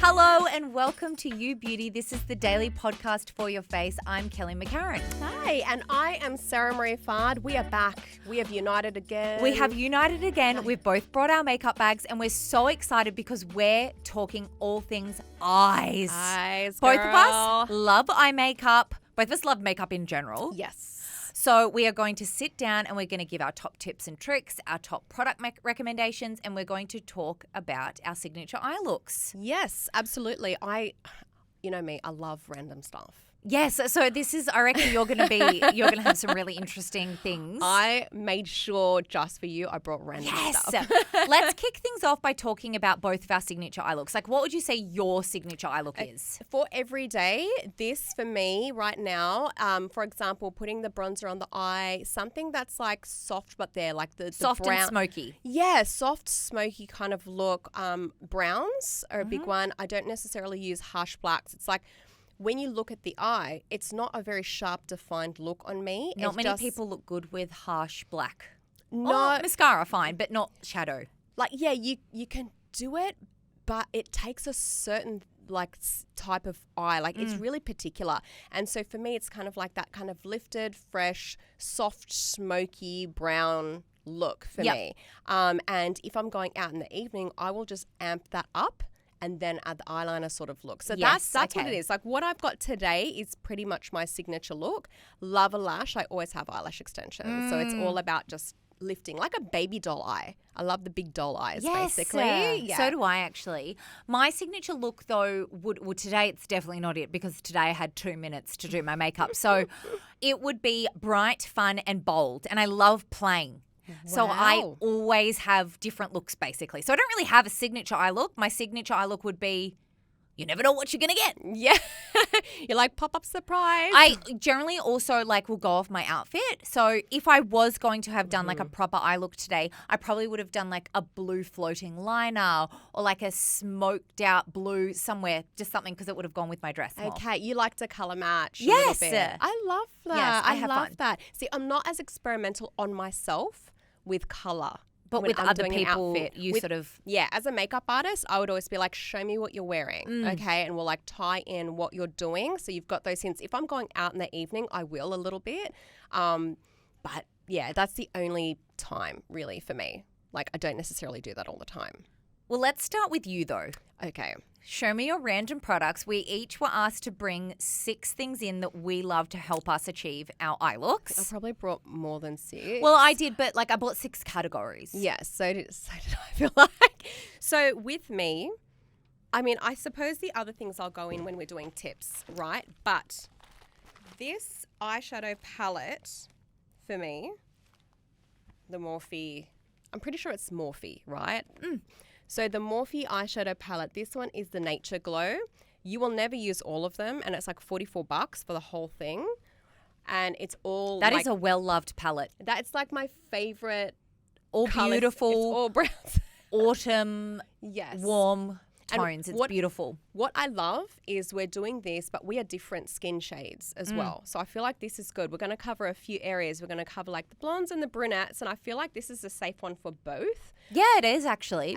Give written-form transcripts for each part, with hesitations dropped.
Hello and welcome to You Beauty. This is the daily podcast for your face. I'm Kelly McCarran. Hi, and I am Sarah Marie Fard. We are back. We have united again. We have united again. We've both brought our makeup bags and we're so excited because we're talking all things eyes. Both girl. of us love eye makeup. Both of us love makeup in general. Yes. So we are going to sit down and we're going to give our top tips and tricks, our top product recommendations, and we're going to talk about our signature eye looks. Yes, absolutely. You know me, I love random stuff. Yes, so this is, I reckon you're going to have some really interesting things. I made sure just for you I brought random stuff. Let's kick things off by talking about both of our signature eye looks. Like, what would you say your signature eye look is? For every day, this for me right now, for example, putting the bronzer on the eye, something that's like soft but there, like the Soft brown, and smoky. Yeah, soft, smoky kind of look. Browns are a big one. I don't necessarily use harsh blacks. It's like, when you look at the eye, it's not a very sharp, defined look on me. Not many people look good with harsh black. No, Mascara, fine, but not shadow. like yeah, you can do it, but it takes a certain type of eye. Like it's really particular, and so for me, it's kind of like that kind of lifted, fresh, soft, smoky brown look for me. And if I'm going out in the evening, I will just amp that up and then add the eyeliner sort of look. So that's what it is. Like what I've got today is pretty much my signature look. Love a lash. I always have eyelash extensions. So it's all about just lifting, like a baby doll eye. I love the big doll eyes, basically. Yeah. So do I actually. My signature look though today it's definitely not it because today I had 2 minutes to do my makeup. So it would be bright, fun and bold. And I love playing. So I always have different looks basically. So I don't really have a signature eye look. My signature eye look would be, you never know what you're going to get. Yeah. You're like pop-up surprise. I generally also will go off my outfit. So if I was going to have done like a proper eye look today, I probably would have done like a blue floating liner or like a smoked out blue somewhere, just something because it would have gone with my dress more. Okay, you like to colour match. Yes. A little bit. I love that. Yes, I love fun. that. See, I'm not as experimental on myself with colour. But with other people, as a makeup artist, I would always be like, show me what you're wearing, okay? And we'll like tie in what you're doing. So you've got those hints. If I'm going out in the evening, I will a little bit. But yeah, that's the only time really for me. Like I don't necessarily do that all the time. Well, let's start with you though. Okay. Show me your random products. We each were asked to bring 6 things in that we love to help us achieve our eye looks. I probably brought more than 6. Well, I did, but I bought 6 categories. Yes, so did I feel like. So with me, I mean, I suppose the other things I'll go in when we're doing tips, right? But this eyeshadow palette for me, the Morphe, I'm pretty sure it's Morphe, right? So the Morphe eyeshadow palette, this one is the Nature Glow. You will never use all of them, and it's like $44 for the whole thing. And it's all That is a well-loved palette. That's like my favorite. All colours. beautiful. It's all browns. Autumn, warm tones. It's beautiful. What I love is we're doing this, but we are different skin shades as well. So I feel like this is good. We're going to cover a few areas. We're going to cover like the blondes and the brunettes, and I feel like this is a safe one for both. Yeah, it is actually.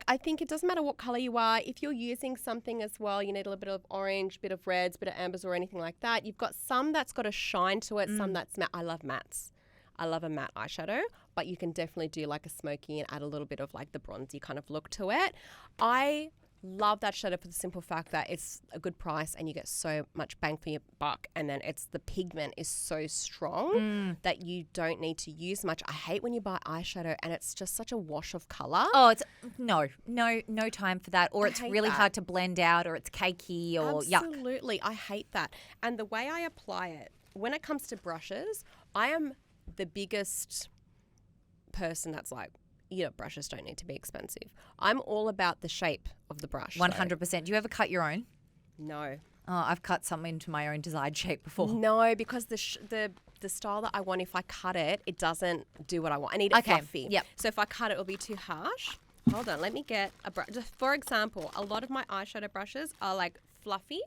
I think it doesn't matter what color you are. If you're using something as well, you need a little bit of orange, bit of reds, bit of ambers or anything like that. You've got some that's got a shine to it, some that's matte. I love mattes. I love a matte eyeshadow, but you can definitely do like a smoky and add a little bit of like the bronzy kind of look to it. I love that shadow for the simple fact that it's a good price and you get so much bang for your buck, and then the pigment is so strong that you don't need to use much. I hate when you buy eyeshadow and it's just such a wash of color. Oh, it's no time for that, or it's really hard to blend out, or it's cakey, or yuck. Absolutely, I hate that. And the way I apply it, when it comes to brushes, I am the biggest person that's like, brushes don't need to be expensive. I'm all about the shape of the brush. 100%. Do you ever cut your own? No. Oh, I've cut some into my own desired shape before. No, because the style that I want, if I cut it, it doesn't do what I want. I need it fluffy. Yep. So if I cut it, it'll be too harsh. Hold on, let me get a brush. For example, a lot of my eyeshadow brushes are like fluffy.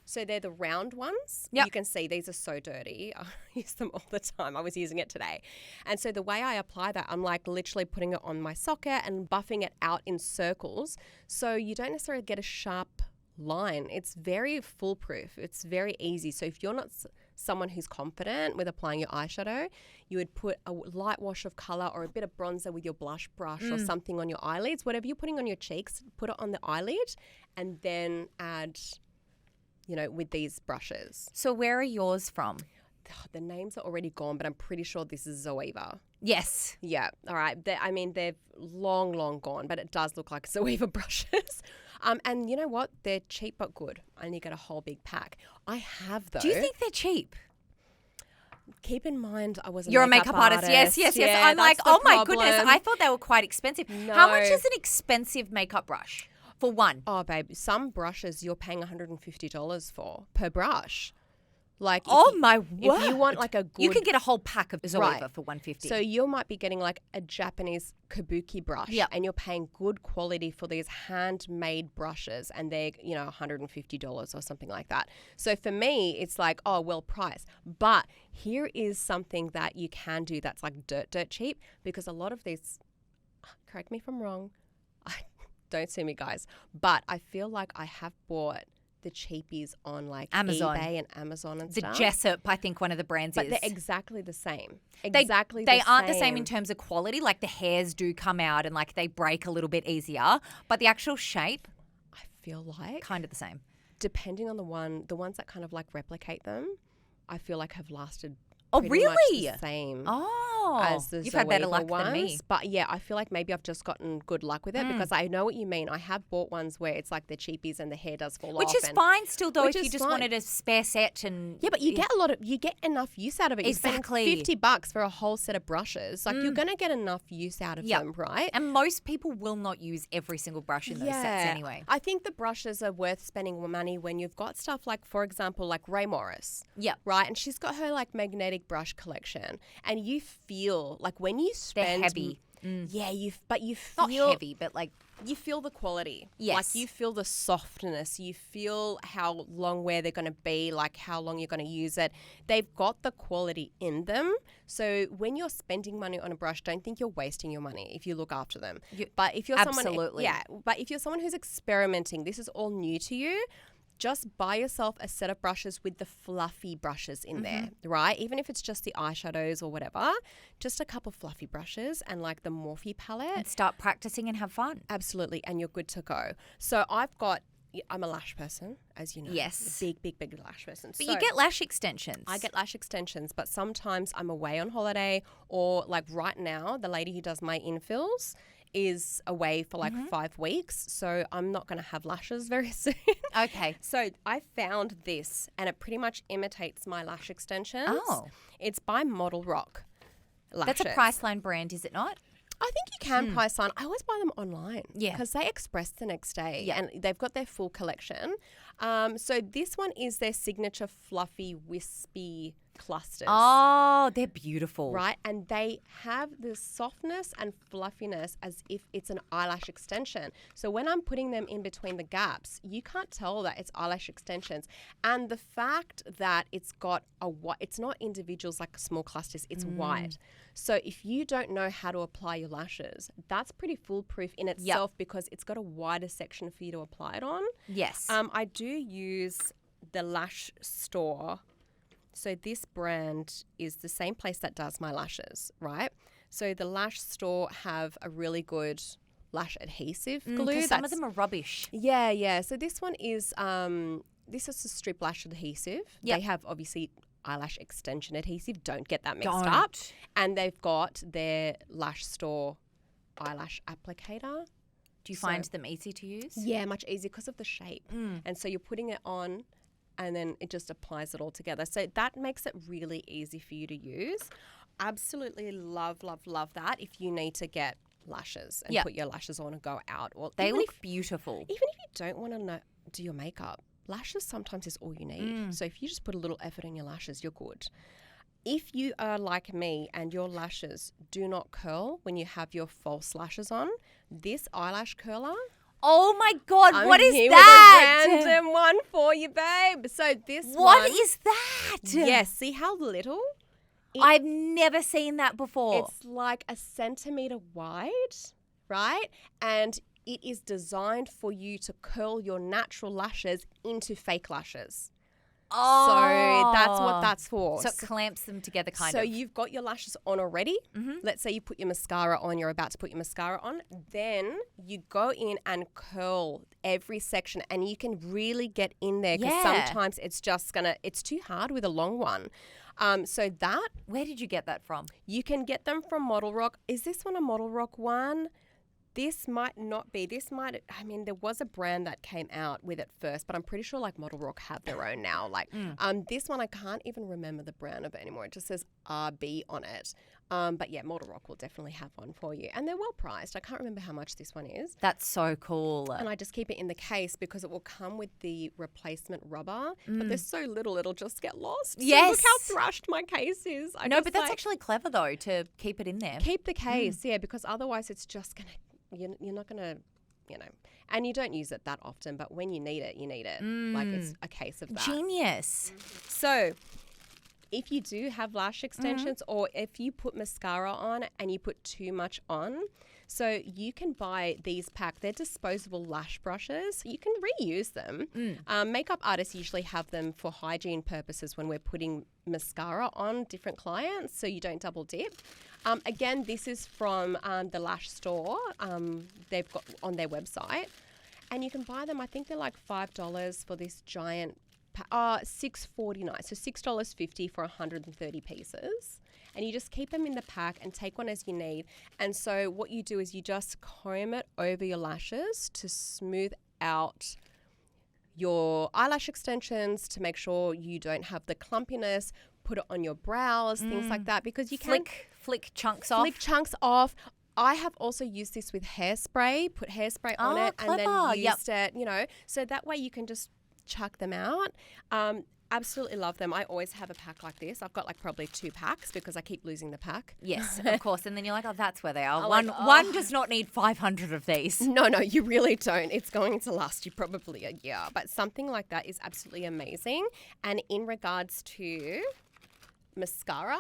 So they're the round ones. Yep. You can see these are so dirty. I use them all the time. I was using it today. And so the way I apply that, I'm like literally putting it on my socket and buffing it out in circles. So you don't necessarily get a sharp line. It's very foolproof. It's very easy. So if you're not someone who's confident with applying your eyeshadow, you would put a light wash of color or a bit of bronzer with your blush brush or something on your eyelids. Whatever you're putting on your cheeks, put it on the eyelid and then add, with these brushes. So where are yours from? The names are already gone, but I'm pretty sure this is Zoeva. Yes. Yeah. All right. They've long gone, but it does look like Zoeva brushes. And you know what? They're cheap but good. I only get a whole big pack. I have those. Do you think they're cheap? Keep in mind, I was You're a makeup artist. Yes. Yeah, I'm like, that's the my problem. goodness. I thought they were quite expensive. No. How much is an expensive makeup brush for one? Oh, babe, some brushes you're paying $150 for per brush. Like, my word. If you want like a good... You could get a whole pack of Zoeva Right. for $150. So you might be getting like a Japanese kabuki brush. Yep. And you're paying good quality for these handmade brushes and they're, $150 or something like that. So for me, it's like, well priced. But here is something that you can do that's like dirt cheap, because a lot of these, correct me if I'm wrong, don't sue me guys, but I feel like I have bought the cheapies on like Amazon. eBay and Amazon and the stuff. Jessup, I think one of the brands But is. they're exactly the same. They aren't the same in terms of quality. Like the hairs do come out and like they break a little bit easier, but the actual shape, I feel like kind of the same. depending on the ones that kind of like replicate them, I feel like have lasted Oh, pretty much really? the same. Oh, As the you've had better Zoeva luck ones. than me. But yeah, I feel like maybe I've just gotten good luck with it because I know what you mean. I have bought ones where it's like the cheapies and the hair does fall off. Which is fine still though Which if you is just fine. wanted a spare set and Yeah, but you get enough use out of it. Exactly. You're spending $50 for a whole set of brushes. Like you're gonna get enough use out of Yep. them, right? And most people will not use every single brush in those sets anyway. I think the brushes are worth spending money when you've got stuff like, for example, like Ray Morris. Yep. Right? And she's got her like magnetic brush collection. And you feel like when you spend... They're heavy. Yeah, you feel... Not heavy, but like... You feel the quality. Yes. Like you feel the softness. You feel how long wear they're going to be, like how long you're going to use it. They've got the quality in them. So when you're spending money on a brush, don't think you're wasting your money if you look after them. But if you're Absolutely. but if you're someone who's experimenting, this is all new to you, just buy yourself a set of brushes with the fluffy brushes in there, right? Even if it's just the eyeshadows or whatever, just a couple fluffy brushes and like the Morphe palette. And start practicing and have fun. Absolutely, and you're good to go. So I'm a lash person, as you know. Yes. Big lash person. But you get lash extensions. I get lash extensions, but sometimes I'm away on holiday or like right now, the lady who does my infills is away for like 5 weeks. So I'm not going to have lashes very soon. Okay. So I found this and it pretty much imitates my lash extensions. Oh. It's by Model Rock Lashes. That's a Priceline brand, is it not? I think you can Priceline. I always buy them online. Yeah. Because they express the next day. Yeah. And they've got their full collection. So this one is their signature fluffy, wispy clusters. Oh, they're beautiful. Right? And they have the softness and fluffiness as if it's an eyelash extension. So when I'm putting them in between the gaps, you can't tell that it's eyelash extensions. And the fact that it's got it's not individuals like small clusters, it's wide. So if you don't know how to apply your lashes, that's pretty foolproof in itself because it's got a wider section for you to apply it on. Yes. I do use the Lash Store. So this brand is the same place that does my lashes, right? So the Lash Store have a really good lash adhesive glue. Some of them are rubbish. Yeah. So this one is this is a strip lash adhesive. Yep. They have obviously eyelash extension adhesive. Don't get that mixed Don't. up. And they've got their Lash Store eyelash applicator. Do you find them easy to use? Yeah, much easier because of the shape. And so you're putting it on and then it just applies it all together. So that makes it really easy for you to use. Absolutely love that if you need to get lashes and put your lashes on and go out. Or They even look beautiful. Even if you don't want to do your makeup, lashes sometimes is all you need. So if you just put a little effort in your lashes, you're good. If you are like me and your lashes do not curl when you have your false lashes on, this eyelash curler... Oh my God, I'm what is here that? with a random one. one for you, babe. So this What one, is that? yes, see how little? I've never seen that before. It's like a centimetre wide, right? And it is designed for you to curl your natural lashes into fake lashes. Oh. So that's what that's for. So it clamps them together kind So of. you've got your lashes on already. Mm-hmm. Let's say you put your mascara on, you're about to put your mascara on. Then you go in and curl every section and you can really get in there because sometimes it's just it's too hard with a long one. So that. Where did you get that from? You can get them from Model Rock. Is this one a Model Rock one? This might not be. There was a brand that came out with it first, but I'm pretty sure like Model Rock have their own now. Like this one, I can't even remember the brand of it anymore. It just says RB on it. But yeah, Model Rock will definitely have one for you. And they're well priced. I can't remember how much this one is. That's so cool. And I just keep it in the case because it will come with the replacement rubber. But there's so little, it'll just get lost. Yes. So look how thrashed my case is. But that's actually clever though to keep it in there. Keep the case, yeah, because otherwise it's just going to... You're not going to, and you don't use it that often, but when you need it, you need it. Like it's a case of that. Genius. So if you do have lash extensions or if you put mascara on and you put too much on, so you can buy these pack. They're disposable lash brushes. You can reuse them. Makeup artists usually have them for hygiene purposes when we're putting mascara on different clients so you don't double dip. Again, this is from the Lash store. They've got on their website. And you can buy them, I think they're like $5 for this giant, $6.49. So $6.50 for 130 pieces. And you just keep them in the pack and take one as you need. And so what you do is you just comb it over your lashes to smooth out your eyelash extensions to make sure you don't have the clumpiness. Put it on your brows, things like that, because you can flick chunks off. Flick chunks off. I have also used this with hairspray. Put hairspray on it clever. And then used it. So that way you can just chuck them out. Absolutely love them. I always have a pack like this. I've got like probably 2 packs because I keep losing the pack. Yes, of course. And then you're like, oh, that's where they are. One does not need 500 of these. No, you really don't. It's going to last you probably a year. But something like that is absolutely amazing. And in regards to mascara,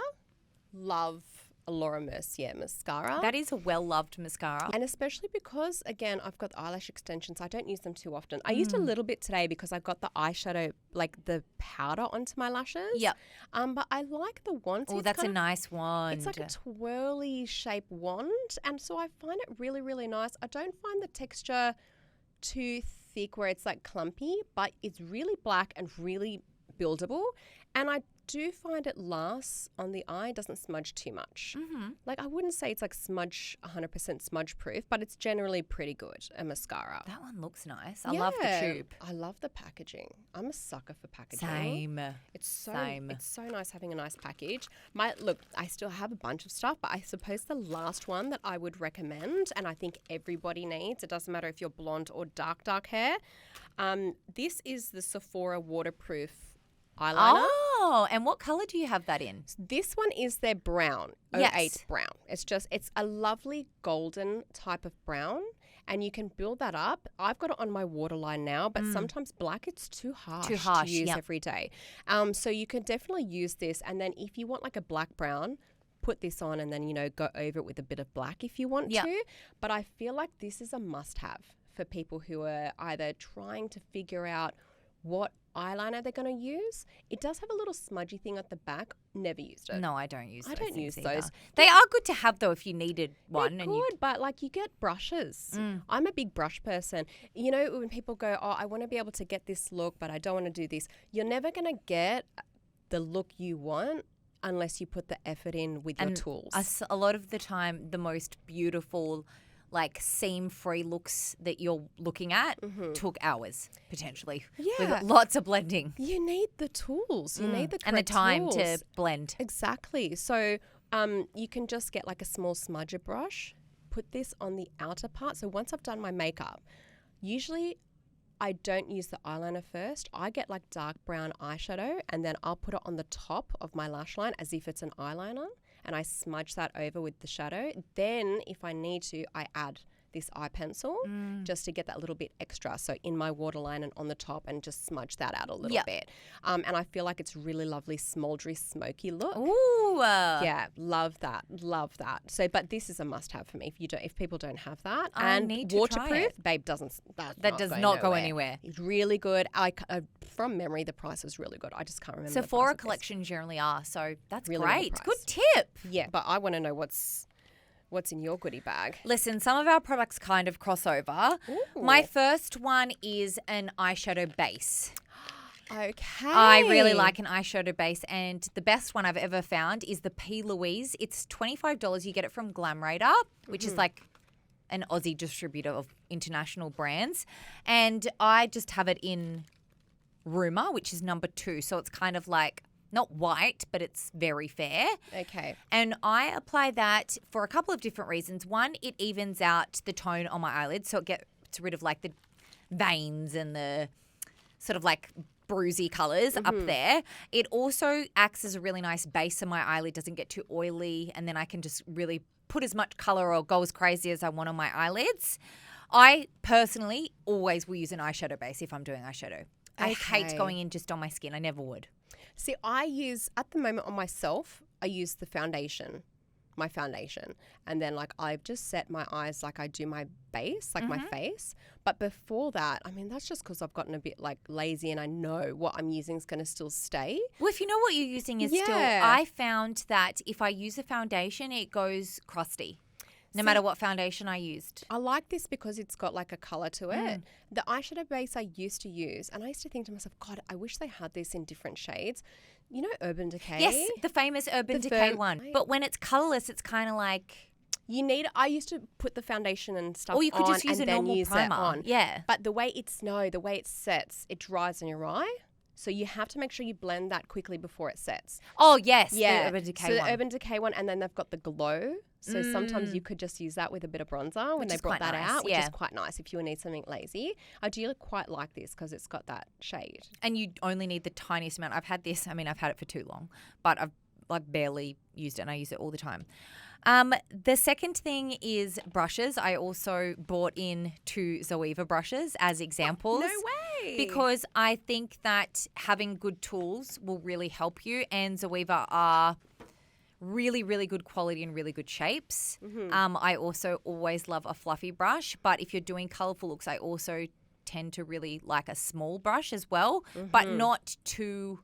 love Laura Mercier mascara. That is a well-loved mascara. And especially because, again, I've got eyelash extensions. I don't use them too often. I used a little bit today because I got the eyeshadow, like the powder onto my lashes. Yep. But I like the wand. Oh, that's a nice wand. It's like a twirly shape wand. And so I find it really, really nice. I don't find the texture too thick where it's like clumpy, but it's really black and really buildable. And I do find it lasts on the eye, doesn't smudge too much. Like I wouldn't say it's like 100% smudge proof, but it's generally pretty good, a mascara. That one looks nice. I love the tube. I love the packaging. I'm a sucker for packaging. Same. It's so nice having a nice package. Look, I still have a bunch of stuff, but I suppose the last one that I would recommend, and I think everybody needs, it doesn't matter if you're blonde or dark hair, this is the Sephora waterproof eyeliner. Oh, and what color do you have that in? This one is their brown, 08 brown. It's a lovely golden type of brown, and you can build that up. I've got it on my waterline now, but sometimes black, it's too harsh to use every day. So you can definitely use this, and then if you want like a black brown, put this on and then, go over it with a bit of black if you want to. But I feel like this is a must-have for people who are either trying to figure out what eyeliner they're going to use. It does have a little smudgy thing at the back. Never used it. No, I don't use those. I don't use those. They are good to have though if you needed one. They're good, but like you get brushes. I'm a big brush person. When people go, oh, I want to be able to get this look, but I don't want to do this. You're never going to get the look you want unless you put the effort in with your tools. A lot of the time, the most beautiful like seam-free looks that you're looking at took hours potentially with lots of blending. You need the tools. You need the correct and the time tools to blend. Exactly. So you can just get like a small smudger brush, put this on the outer part. So once I've done my makeup, usually I don't use the eyeliner first. I get like dark brown eyeshadow and then I'll put it on the top of my lash line as if it's an eyeliner. And I smudge that over with the shadow. Then if I need to, I add this eye pencil just to get that little bit extra. So in my waterline and on the top, and just smudge that out a little bit. And I feel like it's really lovely, smoldery, smoky look. Ooh. Yeah, love that. Love that. So, but this is a must-have for me. If people don't have that, and need to waterproof, try it. babe, that does not go anywhere. It's really good. From memory, the price was really good. I just can't remember. Sephora collections generally are, so that's really great. good price. Good tip. Yeah, but I want to know what's in your goodie bag. Listen, some of our products kind of cross over. Ooh. My first one is an eyeshadow base. Okay. I really like an eyeshadow base, and the best one I've ever found is the P. Louise. It's $25. You get it from Glamrator, which is like an Aussie distributor of international brands. And I just have it in Rumour, which is number 2. So it's kind of like not white, but it's very fair. Okay. And I apply that for a couple of different reasons. One, it evens out the tone on my eyelids, so it gets rid of like the veins and the sort of like bruisey colours up there. It also acts as a really nice base so my eyelid doesn't get too oily, and then I can just really put as much colour or go as crazy as I want on my eyelids. I personally always will use an eyeshadow base if I'm doing eyeshadow. I hate going in just on my skin. I never would. See, I use, at the moment on myself, I use the foundation, my foundation. And then like I've just set my eyes like I do my base, like my face. But before that, I mean, that's just because I've gotten a bit like lazy and I know what I'm using is going to still stay. Well, if you know what you're using is still, I found that if I use a foundation, it goes crusty. No matter what foundation I used. I like this because it's got like a colour to it. The eyeshadow base I used to use, and I used to think to myself, God, I wish they had this in different shades. You know Urban Decay? Yes, the famous Urban Decay one. But when it's colourless, it's kind of like... I used to put the foundation and stuff on. Or you could just use a normal primer. Yeah. But the way it sets, it dries on your eye. So you have to make sure you blend that quickly before it sets. Oh, yes. Yeah. The Urban Decay one. So the Urban Decay one, and then they've got the glow. So sometimes you could just use that with a bit of bronzer when they brought that out, which is quite nice if you need something lazy. I do quite like this because it's got that shade. And you only need the tiniest amount. I've had this. I mean, I've had it for too long, but I've like barely used it, and I use it all the time. The second thing is brushes. I also bought in 2 Zoeva brushes as examples. No way. Because I think that having good tools will really help you, and Zoeva are really, really good quality and really good shapes. I also always love a fluffy brush, but if you're doing colourful looks, I also tend to really like a small brush as well, but not too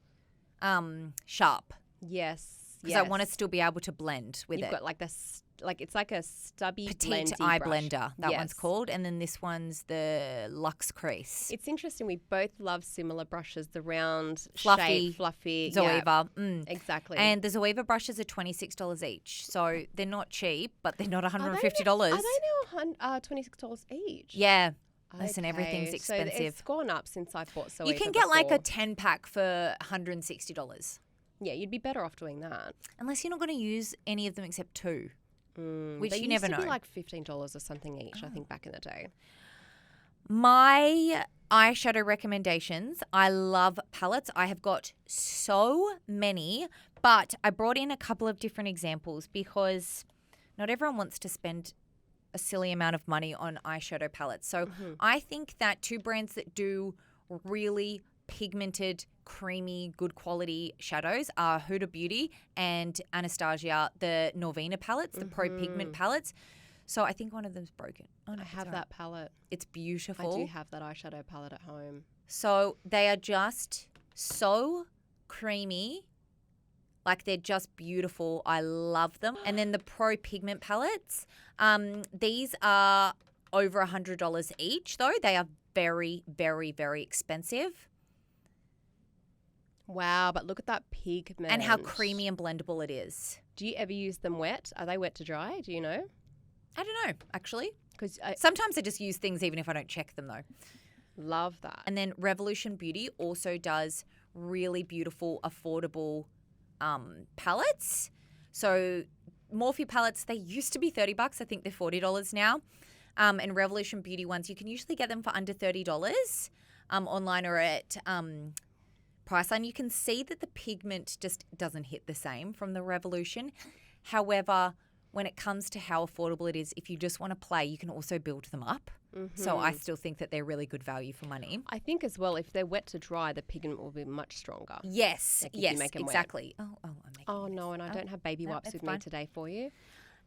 sharp. Yes. Because I want to still be able to blend with it. You've got like this, like it's like a stubby petite eye blender. That one's called, and then this one's the Luxe Crease. It's interesting. We both love similar brushes. The round, fluffy Zoeva. Exactly. And the Zoeva brushes are $26 each, so they're not cheap, but they're not $150. Are they now $26 each? Yeah. Listen, everything's expensive. So it's gone up since I bought Zoeva. You can get like a 10-pack for $160. Yeah, you'd be better off doing that. Unless you're not going to use any of them except 2, which they you never know. They used to be like $15 or something each, I think, back in the day. My eyeshadow recommendations, I love palettes. I have got so many, but I brought in a couple of different examples because not everyone wants to spend a silly amount of money on eyeshadow palettes. So I think that 2 brands that do really pigmented, creamy, good quality shadows are Huda Beauty and Anastasia, the Norvina palettes, the Pro Pigment palettes. So I think one of them's broken. Oh, no, I have that palette. It's beautiful. I do have that eyeshadow palette at home. So they are just so creamy. Like they're just beautiful. I love them. And then the Pro Pigment palettes, these are over $100 each though. They are very, very, very expensive. Wow, but look at that pigment. And how creamy and blendable it is. Do you ever use them wet? Are they wet to dry? Do you know? I don't know, actually. Because sometimes I just use things even if I don't check them, though. Love that. And then Revolution Beauty also does really beautiful, affordable palettes. So Morphe palettes, they used to be $30. I think they're $40 now. And Revolution Beauty ones, you can usually get them for under $30 online or at Priceline. You can see that the pigment just doesn't hit the same from the Revolution. However, when it comes to how affordable it is, if you just want to play, you can also build them up. So I still think that they're really good value for money. I think as well, if they're wet to dry, the pigment will be much stronger. Yes, Like if you yes, make 'em wet. exactly. I'm making Oh, a mess. no, and I don't have baby no, wipes it's with fine. me today for you.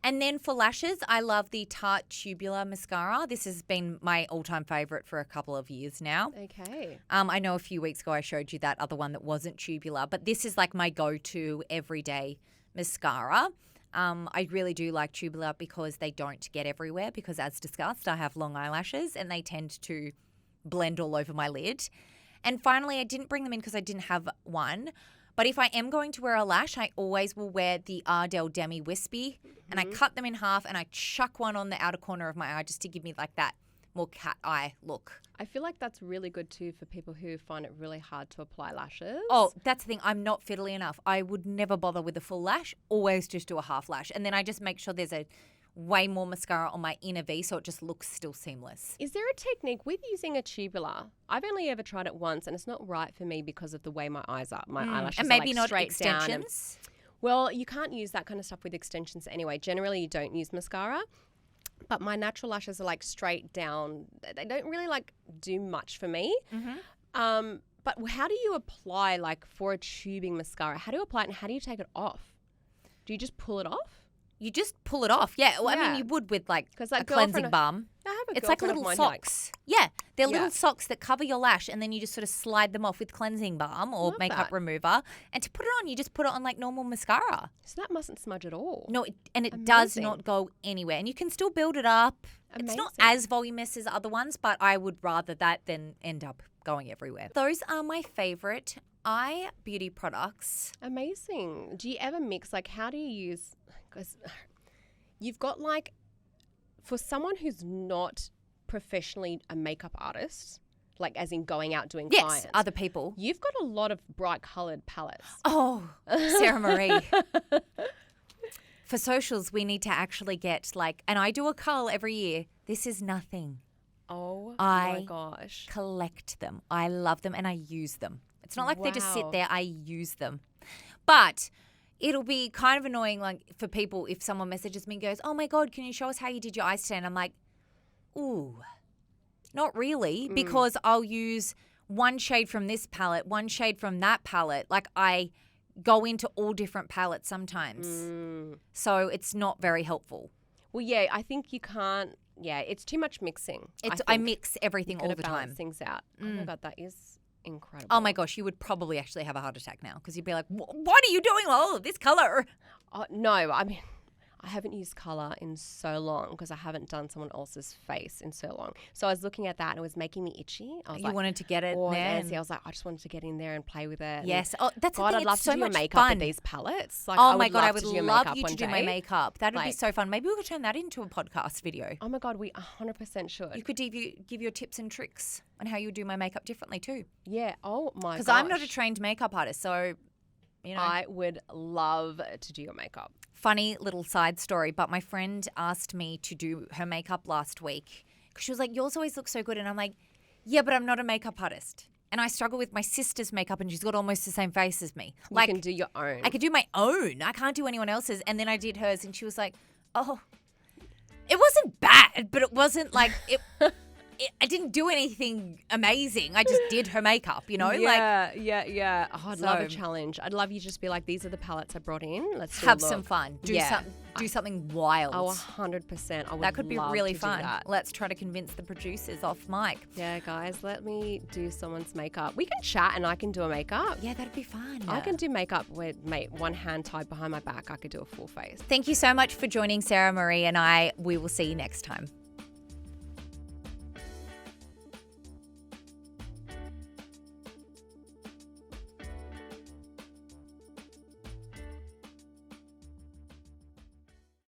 And then for lashes, I love the Tarte Tubular Mascara. This has been my all-time favourite for a couple of years now. Okay. I know a few weeks ago I showed you that other one that wasn't tubular, but this is like my go-to everyday mascara. I really do like tubular because they don't get everywhere because, as discussed, I have long eyelashes and they tend to blend all over my lid. And finally, I didn't bring them in because I didn't have one. But if I am going to wear a lash, I always will wear the Ardell Demi Wispy and I cut them in half and I chuck one on the outer corner of my eye just to give me like that more cat eye look. I feel like that's really good too for people who find it really hard to apply lashes. Oh, that's the thing. I'm not fiddly enough. I would never bother with a full lash, always just do a half lash. And then I just make sure there's a way more mascara on my inner V so it just looks still seamless. Is there a technique with using a tubular? I've only ever tried it once and it's not right for me because of the way my eyes are. My eyelashes And maybe are like not straight down and- extensions. well, you can't use that kind of stuff with extensions anyway. Generally, you don't use mascara. But my natural lashes are like straight down. They don't really like do much for me. But how do you apply like for a tubing mascara? How do you apply it and how do you take it off? Do you just pull it off? You just pull it off. Yeah. Well, I Yeah. mean, you would with like 'Cause a that girlfriend cleansing of- balm. I have a It's like girlfriend of little mine who, like, socks. Yeah. They're Yeah. little socks that cover your lash and then you just sort of slide them off with cleansing balm or Love makeup that. remover. And to put it on, you just put it on like normal mascara. So that mustn't smudge at all. No, and it does Amazing. not go anywhere. And you can still build it up. It's not Amazing. as voluminous as other ones, but I would rather that than end up going everywhere. Those are my favorite eye beauty products. Amazing. Do you ever mix, like, how do you use, because you've got like, for someone who's not professionally a makeup artist, like as in going out doing Yes, clients, other people. you've got a lot of bright coloured palettes. Oh, Sarah Marie. For socials, we need to actually get like, and I do a cull every year. This is nothing. Oh I my gosh. Collect them. I love them and I use them. It's not like they just sit Wow. there. I use them. But it'll be kind of annoying like for people if someone messages me and goes, oh my God, can you show us how you did your eyes today? And I'm like, ooh, not really, because I'll use one shade from this palette, one shade from that palette. Like I go into all different palettes sometimes. So it's not very helpful. Well, yeah, I think you can't, yeah, it's too much mixing. I think. mix everything all Gotta the balance time. things out. Oh my God, that is incredible. Oh my gosh, you would probably actually have a heart attack now because you'd be like, what are you doing all of this color? No, I mean, I haven't used colour in so long because I haven't done someone else's face in so long. So I was looking at that and it was making me itchy. I was You like, wanted to get it oh, there. Nancy, I was like, I just wanted to get in there and play with it. And Yes. Oh, that's God, the I'd thing. love It's to so do your much makeup fun. with these palettes. Like, Oh my God, I would do your love makeup you one to do day. my makeup. That would be Like- so fun. Maybe we could turn that into a podcast video. Oh my God, we 100% should. You could give your tips and tricks on how you do my makeup differently too. Yeah. Oh my gosh. Because I'm not a trained makeup artist, so, you know. I would love to do your makeup. Funny little side story, but my friend asked me to do her makeup last week because she was like, yours always looks so good. And I'm like, yeah, but I'm not a makeup artist. And I struggle with my sister's makeup and she's got almost the same face as me. You Like, can do your own. I could do my own. I can't do anyone else's. And then I did hers and she was like, oh, it wasn't bad, but it wasn't like it. I didn't do anything amazing. I just did her makeup, you know? Yeah. Oh, I'd love a So- challenge. I'd love you to just be like, these are the palettes I brought in. Let's do Have a some look. fun. Yeah. Do something wild. Oh, 100%. I would that could be love really to do fun. that. Let's try to convince the producers off mic. Yeah, guys, let me do someone's makeup. We can chat and I can do a makeup. Yeah, that'd be fun. I can do makeup with, mate, one hand tied behind my back. I could do a full face. Thank you so much for joining Sarah Marie and I. We will see you next time.